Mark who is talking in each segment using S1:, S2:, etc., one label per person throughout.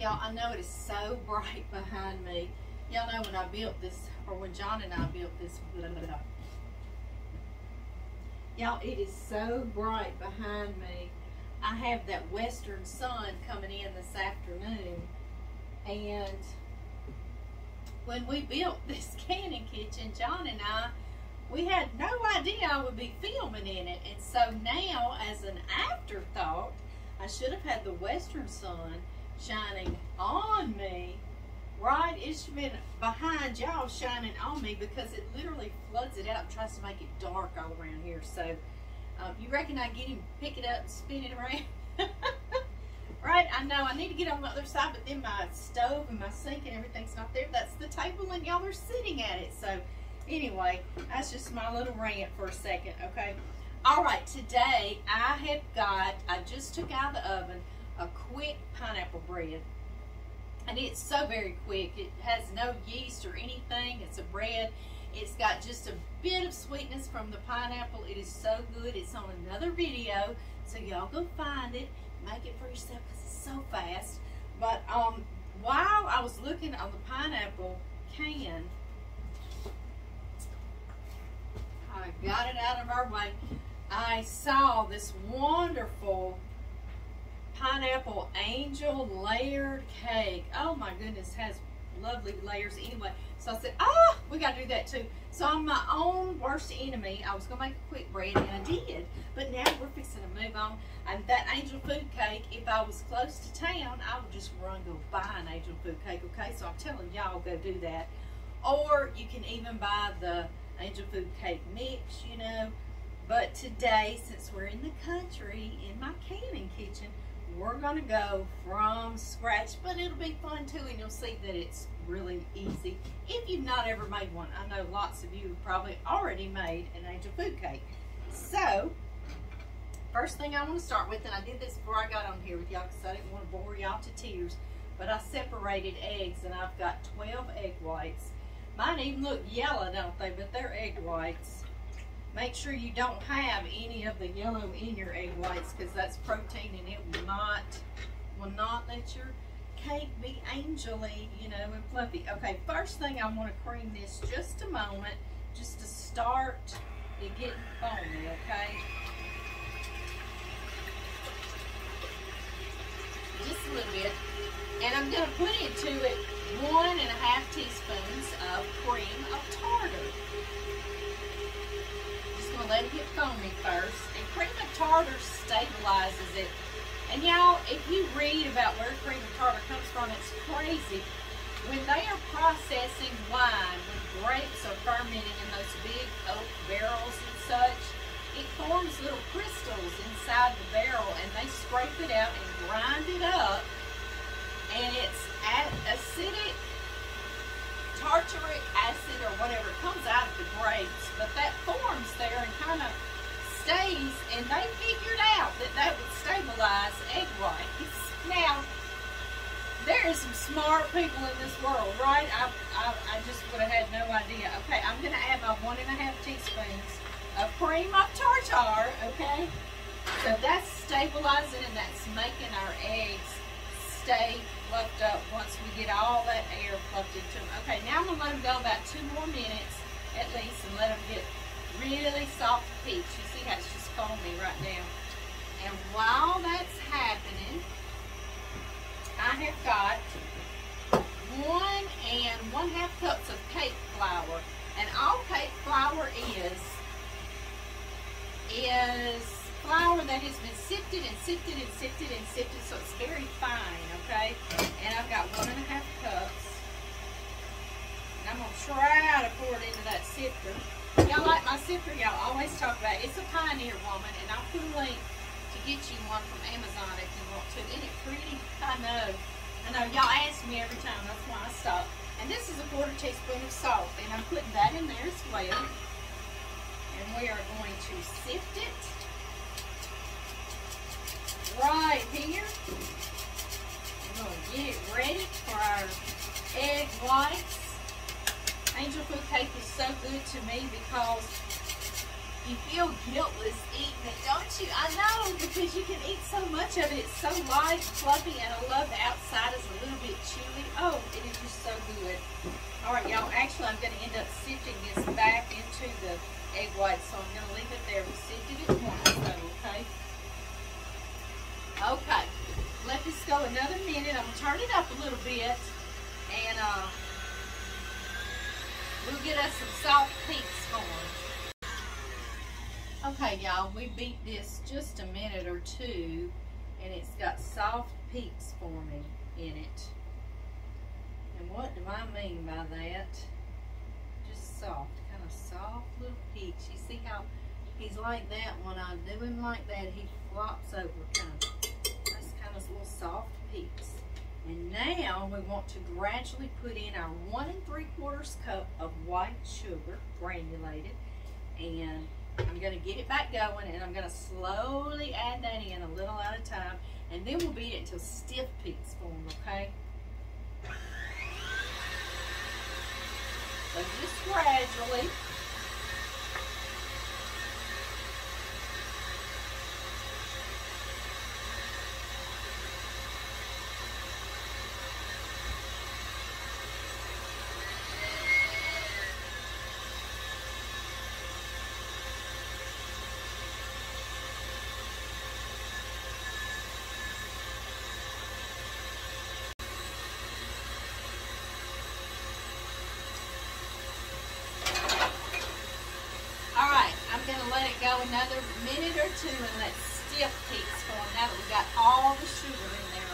S1: Y'all, I know it is so bright behind me. Y'all know when I built this, or when John and I built this, y'all, it is so bright behind me. I have that western sun coming in this afternoon, and when we built this canning kitchen, John and I, we had no idea I would be filming in it, and so now, as an afterthought, I should have had the western sun shining on me, right? It should have been behind y'all shining on me, because it literally floods it out and tries to make it dark all around here. So you reckon I get him, pick it up and spin it around? Right? I know I need to get on the other side, but then my stove and my sink and everything's not there. That's the table and y'all are sitting at it. So anyway, that's just my little rant for a second, okay? All right, today I just took out of the oven a quick pineapple bread. And it's so very quick. It has no yeast or anything. It's a bread. It's got just a bit of sweetness from the pineapple. It is so good. It's on another video, so y'all go find it. Make it for yourself, because it's so fast. But while I was looking on the pineapple can, I got it out of our way. I saw this wonderful pineapple angel layered cake. Oh my goodness, has lovely layers anyway. So I said, oh, we got to do that too. So I'm my own worst enemy. I was going to make a quick bread, and I did. But now we're fixing to move on. And that angel food cake, if I was close to town, I would just run go buy an angel food cake, okay? So I'm telling y'all, go do that. Or you can even buy the angel food cake mix, you know. But today, since we're in the country, in my canning kitchen, we're going to go from scratch, but it'll be fun too, and you'll see that it's really easy if you've not ever made one. I know lots of you have probably already made an angel food cake. So, first thing I want to start with, and I did this before I got on here with y'all because I didn't want to bore y'all to tears, but I separated eggs, and I've got 12 egg whites. Mine even look yellow, don't they? But they're egg whites. Make sure you don't have any of the yellow in your egg whites, because that's protein and it will not let your cake be angel-y, you know, and fluffy. Okay, first thing I want to cream this just a moment, just to start it getting foamy, okay? Just a little bit. And I'm going to put into it 1.5 teaspoons of cream of tartar. Let it get foamy first, and cream of tartar stabilizes it. And y'all, if you read about where cream of tartar comes from, it's crazy. When they are processing wine, when grapes are fermenting in those big oak barrels and such, it forms little crystals inside the barrel, and they scrape it out and grind it up, and it's acidic, tartaric acid or whatever, it comes out of the grapes, but that forms there and kind of stays, and they figured out that that would stabilize egg whites. Now, there is some smart people in this world, right? I just would have had no idea. Okay, I'm going to add my 1.5 teaspoons of cream of tartar, okay? So that's stabilizing, and that's making our eggs stay fluffed up once we get all that air fluffed into them. Okay, now I'm going to let them go about 2 more minutes at least, and let them get really soft peach. You see how it's just foamy right now. And while that's happening, I have got 1 1/2 cups of cake flour. And all cake flour is flour that has been sifted and sifted and sifted and sifted, so it's very fine, okay? And I've got 1.5 cups. And I'm going to try to pour it into that sifter. Y'all like my sifter? Y'all always talk about it. It's a Pioneer Woman, and I'll put a link to get you one from Amazon if you want to. Isn't it pretty? I know. Y'all ask me every time. That's why I stop. And this is a 1/4 teaspoon of salt, and I'm putting that in there as well. And we are going to sift it right here. We're going to get it ready for our egg whites. Angel food cake is so good to me because you feel guiltless eating it, don't you? I know, because you can eat so much of it. It's so light and fluffy, and I love the outside is a little whites, so I'm going to leave it there. We sifted it once, though, okay? Okay, let this go another minute. I'm going to turn it up a little bit, and we'll get us some soft peaks formed. Okay, y'all, we beat this just a minute or two, and it's got soft peaks forming in it. And what do I mean by that? Just soft, kind of soft little peaks. You see how he's like that? When I do him like that, he flops over kind of. That's kind of little soft peaks. And now we want to gradually put in our 1 3/4 cup of white sugar, granulated, and I'm going to get it back going, and I'm going to slowly add that in a little at a time, and then we'll beat it until stiff peaks form, okay? So just gradually. Let it go another minute or two and let stiff peaks form now that we've got all the sugar in there,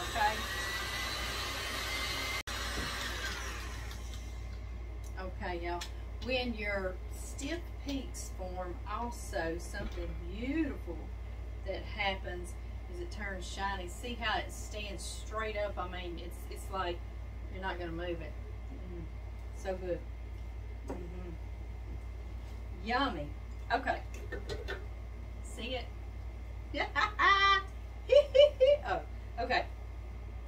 S1: okay? Okay, y'all. When your stiff peaks form, also something beautiful that happens is it turns shiny. See how it stands straight up? I mean, it's like you're not going to move it. So good. Yummy. Okay. See it? Oh, okay.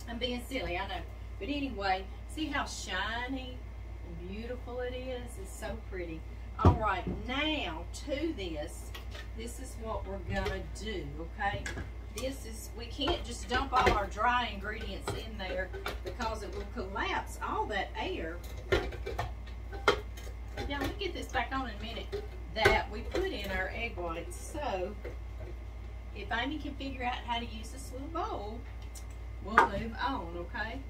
S1: I'm being silly, I know. But anyway, see how shiny and beautiful it is? It's so pretty. All right, now to this is what we're gonna do, okay? We can't just dump all our dry ingredients in there because it will collapse all that air. Now, let me get this back on in a minute. That we put in our egg whites. So if Amy can figure out how to use this little bowl, we'll move on, okay?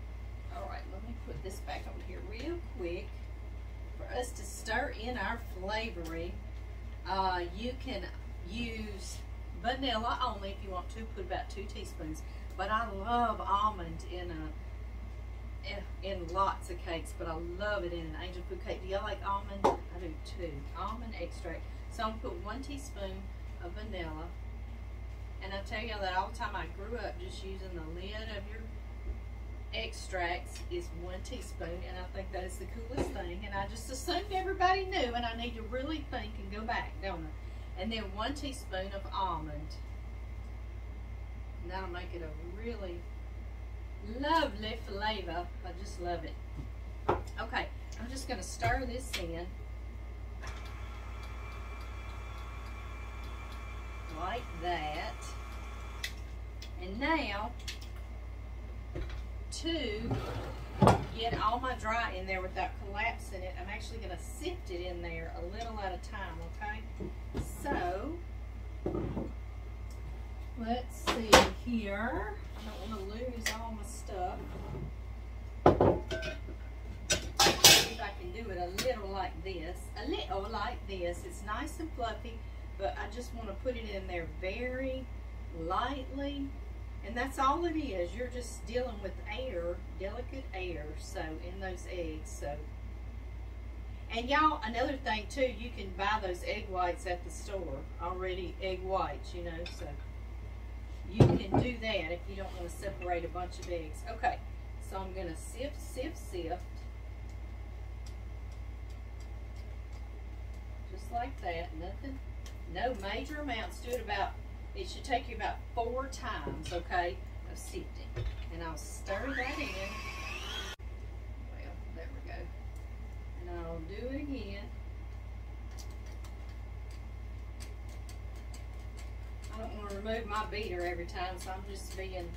S1: All right, let me put this back over here real quick. For us to stir in our flavoring, you can use vanilla only if you want to. Put about 2 teaspoons. But I love almond in lots of cakes, but I love it in an angel food cake. Do y'all like almond? I do too. Almond extract. So I'm going to put 1 teaspoon of vanilla. And I tell y'all that all the time I grew up just using the lid of your extracts is 1 teaspoon, and I think that is the coolest thing. And I just assumed everybody knew, and I need to really think and go back, don't I? And then 1 teaspoon of almond. And that'll make it a really lovely flavor. I just love it. Okay, I'm just going to stir this in like that. And now, to get all my dry in there without collapsing it, I'm actually going to sift it in there a little at a time, okay? So, let's see here. I don't want to lose all my stuff. See if I can do it a little like this. A little like this. It's nice and fluffy, but I just want to put it in there very lightly. And that's all it is. You're just dealing with air, delicate air, so in those eggs. So, and y'all, another thing too, you can buy those egg whites at the store, already egg whites, you know, so you can do that if you don't want to separate a bunch of eggs. Okay, so I'm going to sift, sift, sift. Just like that. Nothing, no major amounts. Do it about, it should take you about 4 times, okay, of sifting. And I'll stir that in. Well, there we go. And I'll do it again. I don't want to remove my beater every time, so I'm just being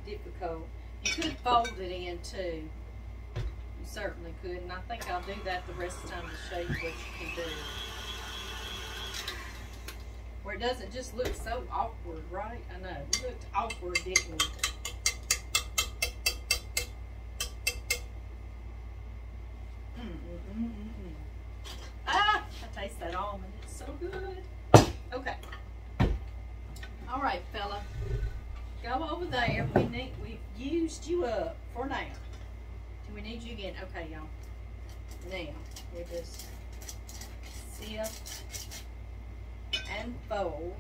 S1: difficult. You could fold it in too. You certainly could, and I think I'll do that the rest of the time to show you what you can do. where it doesn't just look so awkward, right? I know, it looked awkward, didn't it? Ah, I taste that almond. It's so good. Okay. All right, fella. Go over there. We've used you up for now. Do we need you again? Okay, y'all. Now, we just sift and fold.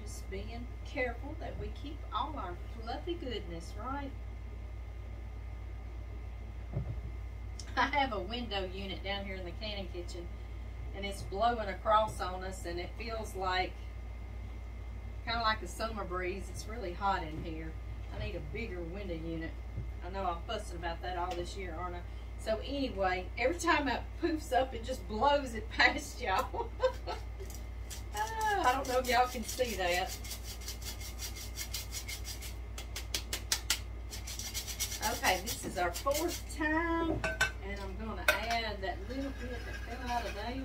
S1: Just being careful that we keep all our fluffy goodness, right? I have a window unit down here in the canning kitchen, and it's blowing across on us, and it feels like kind of like a summer breeze. It's really hot in here. I need a bigger window unit. I know I'm fussing about that all this year, aren't I? So anyway, every time it poofs up, it just blows it past y'all. I don't know if y'all can see that. Okay, this is our 4th time, and I'm going to add that little bit that fell out of there.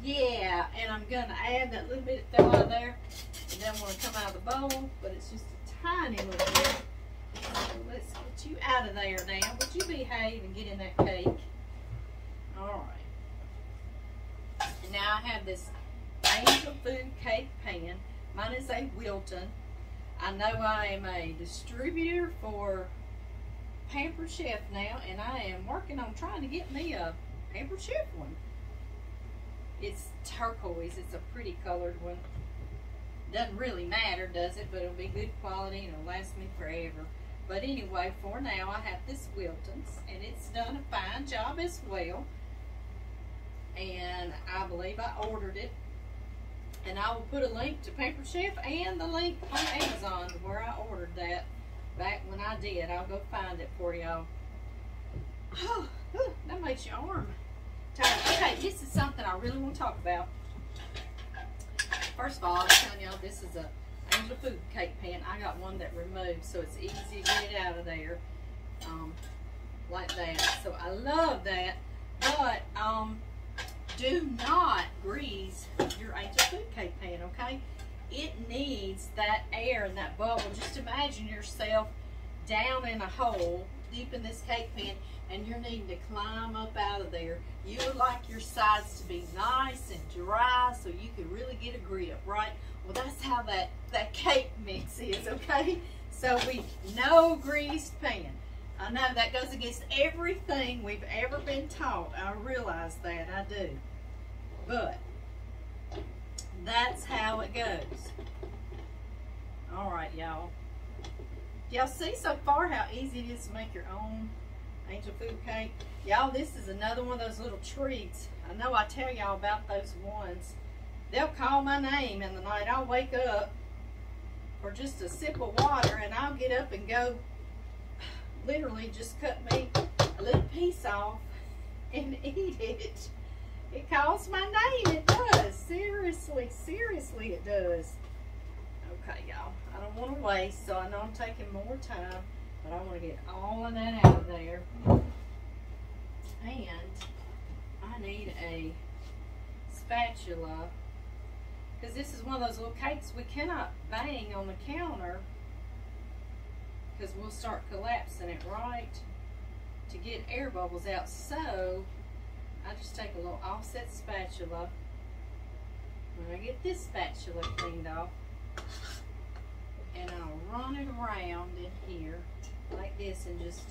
S1: Yeah, and I'm going to add that little bit that fell out of there. It doesn't want to come out of the bowl, but it's just a tiny little bit. So let's get you out of there now. Would you behave and get in that cake? All right. And now I have this Angel Food cake pan. Mine is a Wilton. I know I am a distributor for Pampered Chef now, and I am working on trying to get me a Pampered Chef one. It's turquoise. It's a pretty colored one. Doesn't really matter, does it? But it'll be good quality and it'll last me forever. But anyway, for now, I have this Wilton's, and it's done a fine job as well. And I believe I ordered it. And I will put a link to Pampered Chef and the link on Amazon to where I ordered that back when I did. I'll go find it for y'all. That makes your arm tired. Okay, this is something I really want to talk about. First of all, I'm telling y'all, this is a Angel Food cake pan. I got one that removes, so it's easy to get it out of there, like that. So I love that. But do not grease your Angel Food cake pan, okay? It needs that air and that bubble. Just imagine yourself down in a hole deep in this cake pan, and you're needing to climb up out of there. You would like your sides to be nice and dry so you can really get a grip, right? Well, that's how that cake mix is, okay? So no greased pan. I know that goes against everything we've ever been taught. I realize that, I do. But that's how it goes. All right, y'all. Y'all see so far how easy it is to make your own Angel Food cake? Y'all, this is another one of those little treats. I know I tell y'all about those ones. They'll call my name in the night. I'll wake up for just a sip of water, and I'll get up and go literally just cut me a little piece off and eat it. It calls my name. It does. Seriously, seriously it does. Okay, y'all. I don't want to waste, so I know I'm taking more time, but I want to get all of that out of there. And I need a spatula, because this is one of those little cakes we cannot bang on the counter, because we'll start collapsing it, right, to get air bubbles out. So I just take a little offset spatula. When I get this spatula cleaned off, and I'll run it around in here like this and just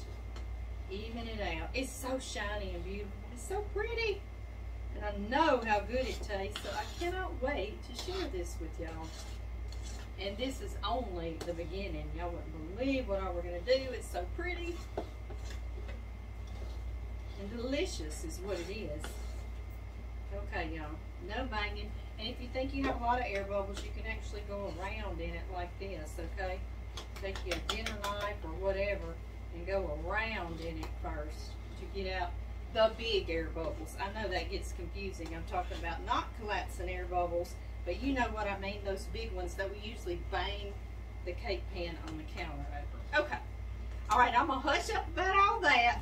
S1: even it out. It's so shiny and beautiful. It's so pretty. And I know how good it tastes, so I cannot wait to share this with y'all. And this is only the beginning. Y'all wouldn't believe what all we're going to do. It's so pretty. And delicious is what it is. Okay, y'all. No banging. And if you think you have a lot of air bubbles, you can actually go around in it like this, okay? Take your dinner knife or whatever and go around in it first to get out the big air bubbles. I know that gets confusing. I'm talking about not collapsing air bubbles, but you know what I mean, those big ones that we usually bang the cake pan on the counter over. Okay. All right, I'm going to hush up about all that,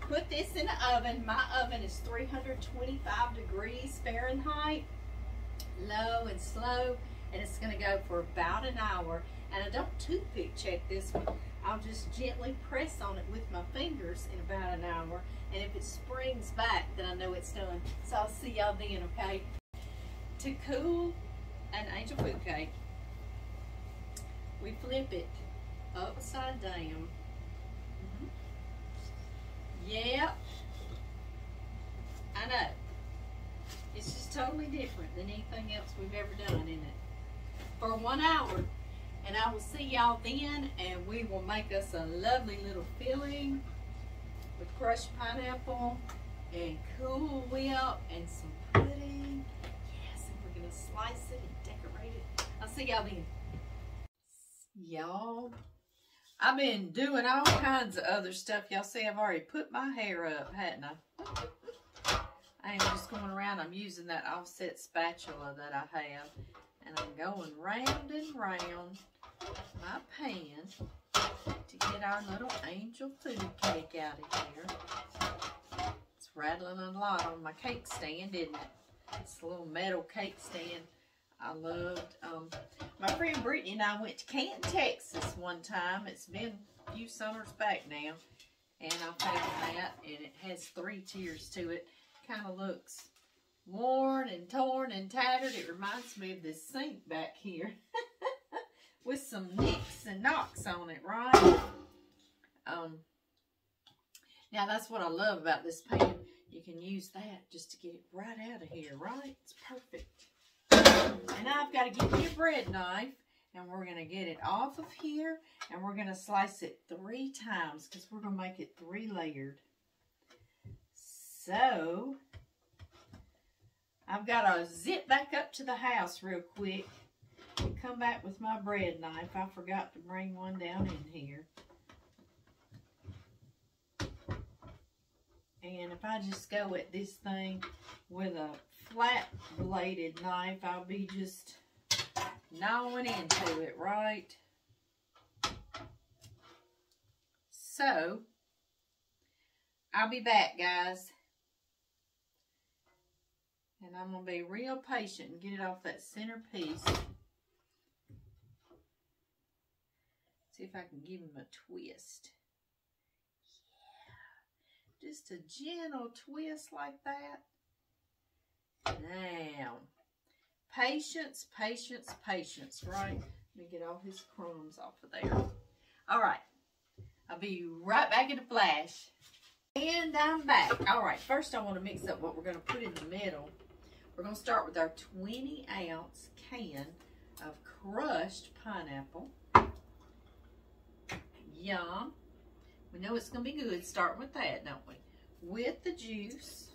S1: put this in the oven. My oven is 325 degrees Fahrenheit, low and slow, and it's going to go for about an hour. And I don't toothpick check this one. I'll just gently press on it with my fingers in about an hour, and if it springs back, then I know it's done. So I'll see y'all then, okay? To cool an angel food cake, we flip it upside down. Yep, I know. It's just totally different than anything else we've ever done, isn't it? For 1 hour. And I will see y'all then, and we will make us a lovely little filling with crushed pineapple and Cool Whip and some pudding. Yes, and we're going to slice it and decorate it. I'll see y'all then. Y'all, I've been doing all kinds of other stuff. Y'all see I've already put my hair up, hadn't I? I ain't just going around. I'm using that offset spatula that I have. And I'm going round and round my pan to get our little angel food cake out of here. It's rattling a lot on my cake stand, isn't it? It's a little metal cake stand I loved. My friend Brittany and I went to Canton, Texas one time. It's been a few summers back now. And I found that, and it has 3 tiers to it. Kind of looks worn and torn and tattered. It reminds me of this sink back here with some nicks and knocks on it, right? Now that's what I love about this pan. You can use that just to get it right out of here, right? It's perfect. And now I've got to get me a bread knife, and we're going to get it off of here, and we're going to slice it 3 times because we're going to make it 3 layered. So I've got to zip back up to the house real quick and come back with my bread knife. I forgot to bring one down in here. And if I just go at this thing with a flat bladed knife, I'll be just gnawing into it, right? So, I'll be back, guys. And I'm going to be real patient and get it off that center piece. See if I can give him a twist. Yeah. Just a gentle twist like that. Now, patience, patience, patience, right? Let me get all his crumbs off of there. All right. I'll be right back in a flash. And I'm back. All right, first I want to mix up what we're going to put in the middle. We're going to start with our 20-ounce can of crushed pineapple. Yum. We know it's going to be good. Start with that, don't we? With the juice.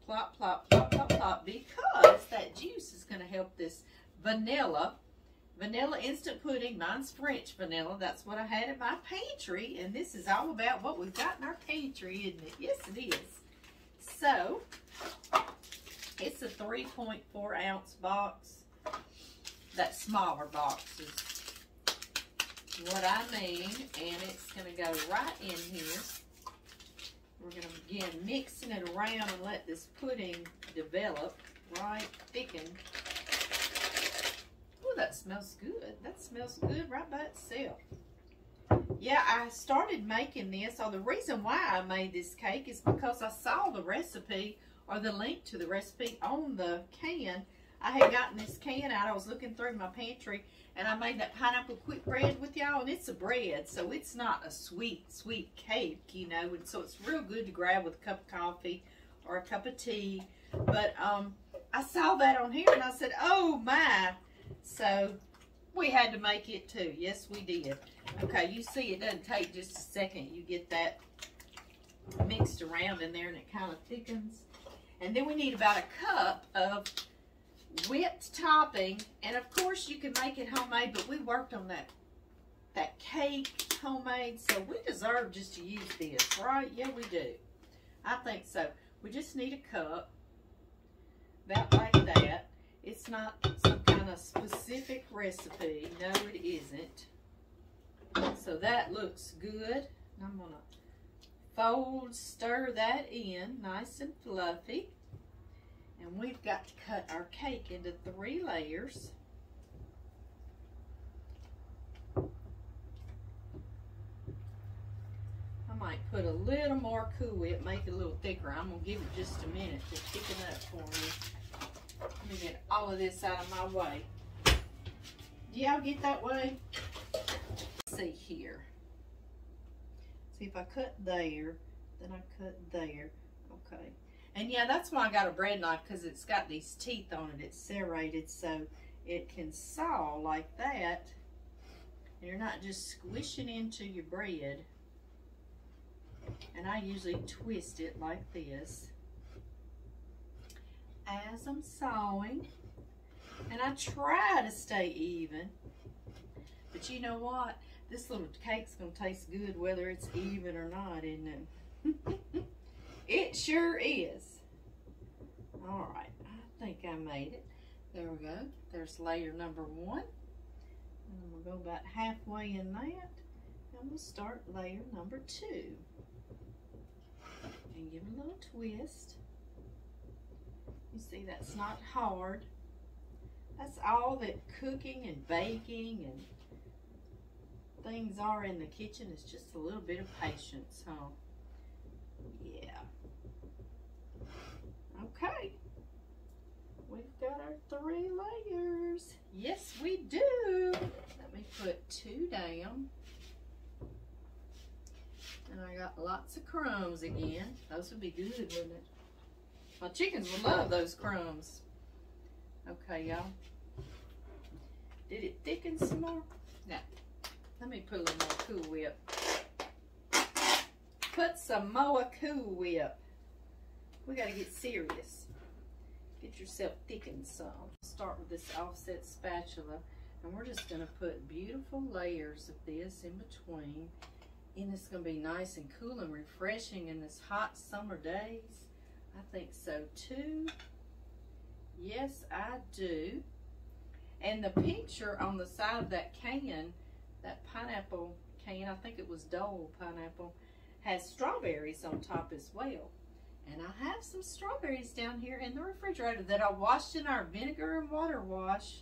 S1: Plop, plop, plop, plop, plop. Because that juice is going to help this vanilla instant pudding. Mine's French vanilla. That's what I had in my pantry. And this is all about what we've got in our pantry, isn't it? Yes, it is. So, it's a 3.4 ounce box. That smaller box is what I mean. And it's going to go right in here. We're going to begin mixing it around and let this pudding develop, right? Thicken. Oh, that smells good. That smells good right by itself. Yeah, I started making this. So the reason why I made this cake is because I saw the recipe or the link to the recipe on the can. I had gotten this can out. I was looking through my pantry, and I made that pineapple quick bread with y'all, and it's a bread, so it's not a sweet cake, you know, and so it's real good to grab with a cup of coffee or a cup of tea. But I saw that on here, and I said, oh my. So we had to make it too. Yes, we did. Okay, you see it doesn't take just a second. You get that mixed around in there, and it kind of thickens. And then we need about a cup of whipped topping, and of course you can make it homemade, but we worked on that cake homemade, so we deserve just to use this, right? Yeah, we do. I think so. We just need a cup about like that. It's not some kind of specific recipe. No, it isn't. So that looks good. I'm gonna stir that in nice and fluffy. And we've got to cut our cake into 3 layers. I might put a little more Cool Whip, make it a little thicker. I'm gonna give it just a minute to thicken up for me. Let me get all of this out of my way. Do y'all get that way? Let's see here. See, if I cut there, then I cut there. Okay. And yeah, that's why I got a bread knife, because it's got these teeth on it. It's serrated so it can saw like that. And you're not just squishing into your bread. And I usually twist it like this as I'm sawing. And I try to stay even. But you know what? This little cake's gonna taste good whether it's even or not, isn't it? It sure is. All right, I think I made it. There we go. There's layer number 1. And I'm gonna go about halfway in that. And we'll start layer number 2. And give it a little twist. You see, that's not hard. That's all that cooking and baking and things are in the kitchen, is just a little bit of patience, huh? Yeah. Okay. We've got our 3 layers. Yes, we do. Let me put 2 down. And I got lots of crumbs again. Those would be good, wouldn't it? My chickens will love those crumbs. Okay, y'all. Did it thicken some more? No. Let me put a little more Cool Whip. Put some more Cool Whip. We gotta get serious. Get yourself thickened some. Start with this offset spatula, and we're just gonna put beautiful layers of this in between. And it's gonna be nice and cool and refreshing in this hot summer days. I think so too. Yes, I do. And the picture on the side of that can, that pineapple can, I think it was Dole pineapple, has strawberries on top as well. And I have some strawberries down here in the refrigerator that I washed in our vinegar and water wash,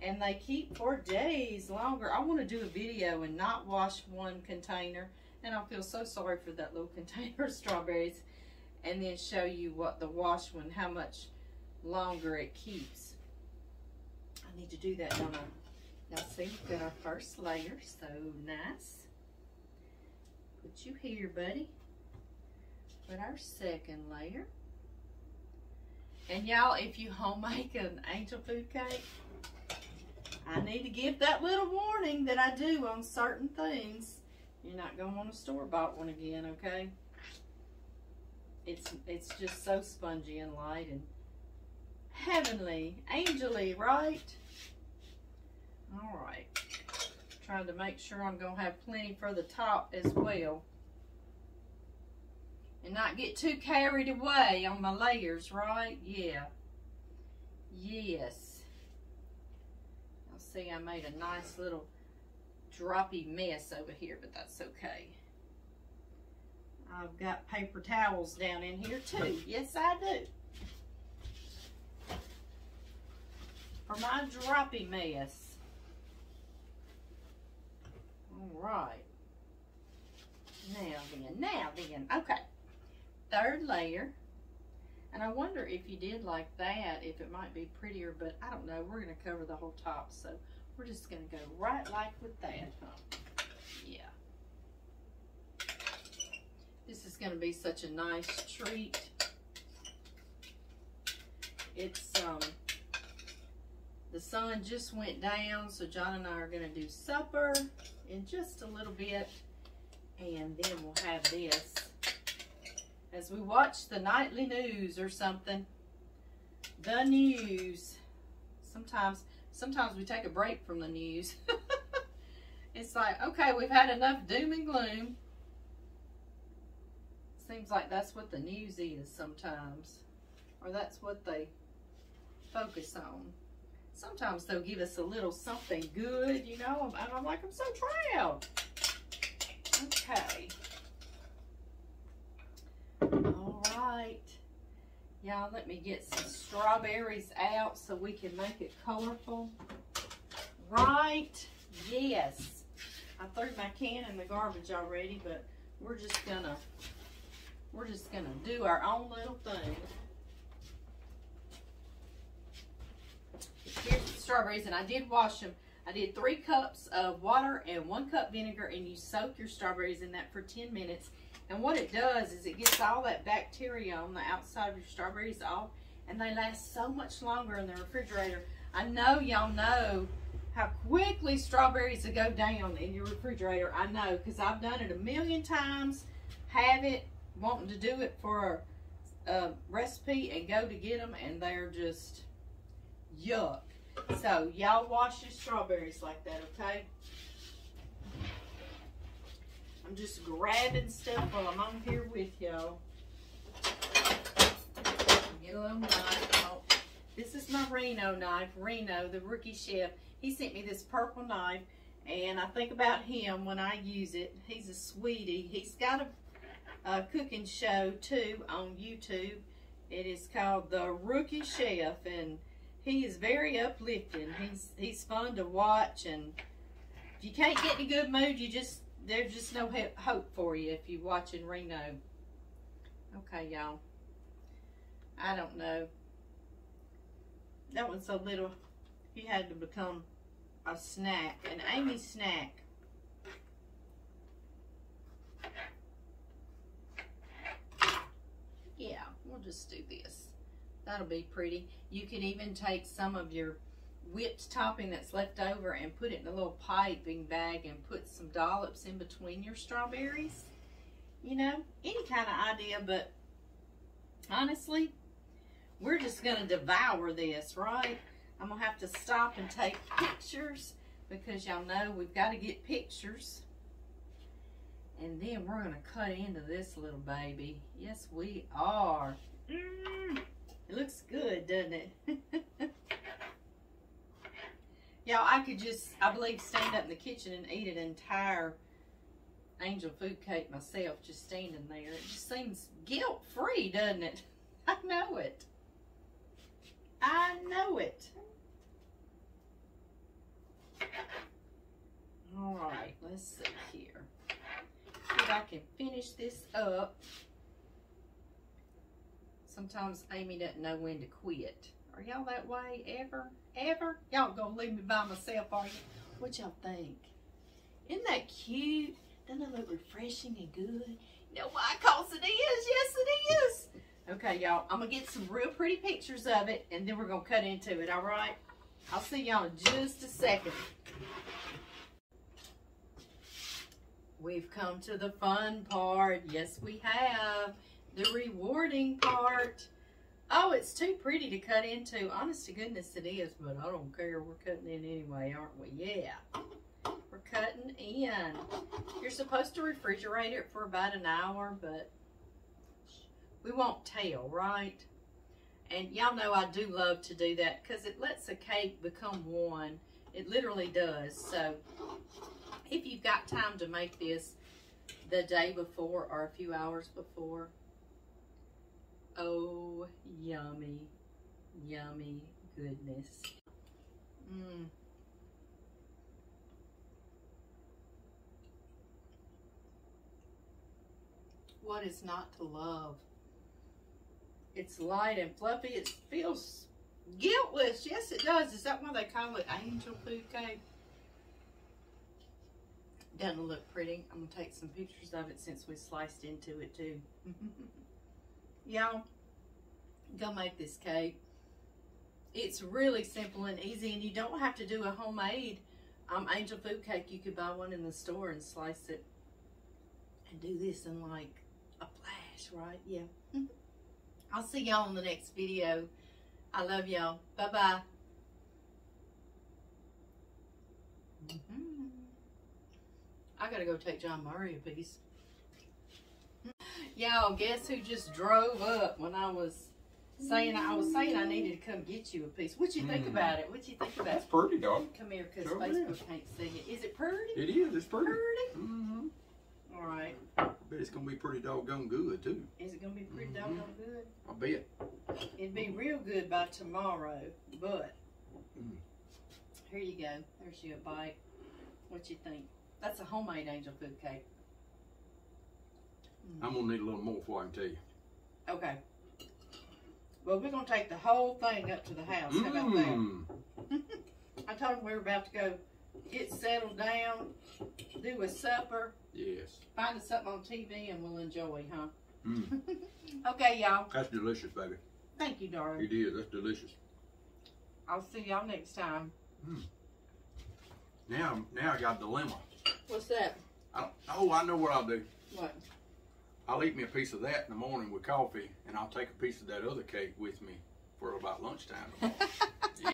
S1: and they keep for days longer. I want to do a video and not wash one container, and I'll feel so sorry for that little container of strawberries, and then show you what the wash one, how much longer it keeps. I need to do that, don't I? Now see, we've got our first layer, so nice. Put you here, buddy. Put our second layer. And y'all, if you homemake an angel food cake, I need to give that little warning that I do on certain things. You're not going to want a store-bought one again, okay? It's just so spongy and light and heavenly, angelly, right? All right. Trying to make sure I'm going to have plenty for the top as well. And not get too carried away on my layers, right? Yeah. Yes. I'll see, I made a nice little droppy mess over here, but that's okay. I've got paper towels down in here too. Yes, I do. For my droppy mess. All right. Now then. Okay. Third layer. And I wonder if you did like that, if it might be prettier, but I don't know. We're going to cover the whole top, so we're just going to go right like with that, huh? Yeah. This is going to be such a nice treat. It's, the sun just went down, so John and I are going to do supper in just a little bit, and then we'll have this as we watch the nightly news or something. The news. Sometimes we take a break from the news. It's like, okay, we've had enough doom and gloom. Seems like that's what the news is sometimes, or that's what they focus on. Sometimes they'll give us a little something good, you know, and I'm like, I'm so proud. Okay. All right. Y'all, let me get some strawberries out so we can make it colorful. Right. Yes. I threw my can in the garbage already, but we're just gonna do our own little thing. Here's the strawberries, and I did wash them. I did 3 cups of water and 1 cup vinegar, and you soak your strawberries in that for 10 minutes. And what it does is it gets all that bacteria on the outside of your strawberries off, and they last so much longer in the refrigerator. I know y'all know how quickly strawberries will go down in your refrigerator. I know, because I've done it a million times. Have it, wanting to do it for a recipe and go to get them, and they're just yuck. So y'all wash your strawberries like that, okay? I'm just grabbing stuff while I'm on here with y'all. Get a little knife. Oh, this is my Reno knife. Reno, the rookie chef. He sent me this purple knife, and I think about him when I use it. He's a sweetie. He's got a cooking show too on YouTube. It is called The Rookie Chef, and he is very uplifting. He's fun to watch, and if you can't get in a good mood, there's just no hope for you if you're watching Reno. Okay, y'all. I don't know. That one's so little. He had to become a snack, an Amy snack. Yeah, we'll just do this. That'll be pretty. You can even take some of your whipped topping that's left over and put it in a little piping bag and put some dollops in between your strawberries. You know, any kind of idea, but honestly, we're just going to devour this, right? I'm going to have to stop and take pictures because y'all know we've got to get pictures. And then we're going to cut into this little baby. Yes, we are. It looks good, doesn't it? Y'all, I could just, I believe, stand up in the kitchen and eat an entire angel food cake myself, just standing there. It just seems guilt-free, doesn't it? I know it. I know it. All right, let's see here. See if I can finish this up. Sometimes Amy doesn't know when to quit. Are y'all that way ever? Ever? Y'all gonna leave me by myself, are you? What y'all think? Isn't that cute? Doesn't it look refreshing and good? You know why? Cause it is. Yes, it is. Okay, y'all. I'm gonna get some real pretty pictures of it, and then we're gonna cut into it. All right? I'll see y'all in just a second. We've come to the fun part. Yes, we have. The rewarding part. Oh, it's too pretty to cut into. Honest to goodness it is, but I don't care. We're cutting in anyway, aren't we? Yeah. We're cutting in. You're supposed to refrigerate it for about an hour, but we won't tell, right? And y'all know I do love to do that because it lets a cake become one. It literally does. So if you've got time to make this the day before or a few hours before, oh, yummy, yummy goodness. What is not to love? It's light and fluffy. It feels guiltless. Yes, it does. Is that why they call it angel food cake? Doesn't look pretty. I'm going to take some pictures of it since we sliced into it too. Y'all, go make this cake. It's really simple and easy, and you don't have to do a homemade angel food cake. You could buy one in the store and slice it and do this in like a flash, right? Yeah. I'll see y'all in the next video. I love y'all. Bye-bye. I gotta go take John Murray a piece. Y'all, guess who just drove up when I was saying I needed to come get you a piece. What you think about it? What you think about it?
S2: That's pretty, dog.
S1: Come here, because Facebook can't see it. Is it pretty?
S2: It is. It's pretty.
S1: Pretty?
S2: Mm-hmm.
S1: All right.
S2: I bet it's gonna be pretty doggone good too.
S1: Is it gonna be pretty doggone good?
S2: I bet.
S1: It'd be real good by tomorrow, but here you go. There's you a bite. What you think? That's a homemade angel food cake.
S2: I'm gonna need a little more before I can tell you.
S1: Okay. Well, we're gonna take the whole thing up to the house. How about that? I told him we were about to go get settled down, do a supper.
S2: Yes.
S1: Find us something on TV and we'll enjoy, huh? Okay, y'all.
S2: That's delicious, baby.
S1: Thank you, darling.
S2: It is. That's delicious.
S1: I'll see y'all next time.
S2: Now I got a dilemma.
S1: What's that?
S2: I know what I'll do.
S1: What?
S2: I'll eat me a piece of that in the morning with coffee, and I'll take a piece of that other cake with me for about lunchtime tomorrow.